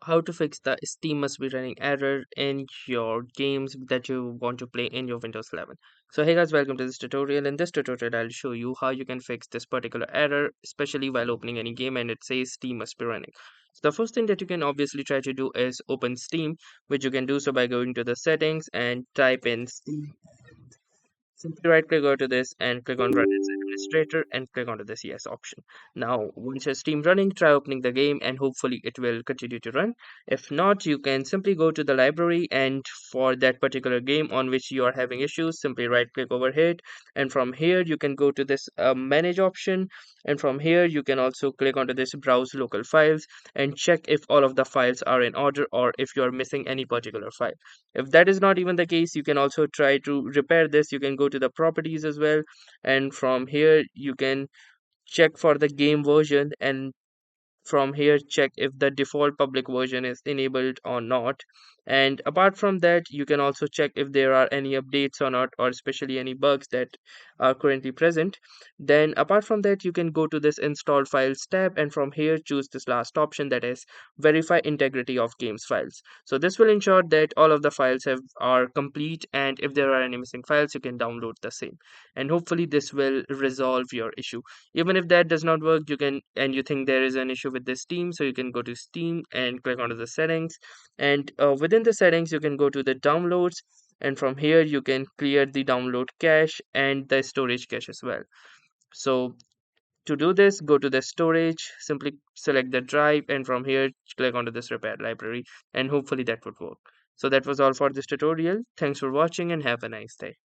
how to fix the Steam must be running error in your games that you want to play in your Windows 11. So hey guys, welcome to this tutorial. In this tutorial, I'll show you how you can fix this particular error, especially while opening any game and it says Steam must be running. So the first thing that you can obviously try to do is open Steam, which you can do so by going to the settings and type in Steam. Simply right click over to this and click on Run as Administrator and click onto this Yes option. Now, once your Steam running, try opening the game and hopefully it will continue to run. If not, you can simply go to the library and for that particular game on which you are having issues, simply right click over here and from here you can go to this Manage option, and from here you can also click onto this Browse Local Files and check if all of the files are in order or if you are missing any particular file. If that is not even the case, you can also try to repair this. You can go to the properties as well, and from here you can check for the game version, and from here check if the default public version is enabled or not. And apart from that, you can also check if there are any updates or not, or especially any bugs that are currently present. Then apart from that, you can go to this installed files tab and from here choose this last option, that is verify integrity of games files. So this will ensure that all of the files are complete, and if there are any missing files you can download the same, and hopefully this will resolve your issue. Even if that does not work, you can, and you think there is an issue with the Steam, so you can go to Steam and click onto the settings, and within the settings you can go to the downloads, and from here you can clear the download cache and the storage cache as well. So to do this, go to the storage, simply select the drive, and from here click onto this repair library, and hopefully that would work. So that was all for this tutorial. Thanks for watching and have a nice day.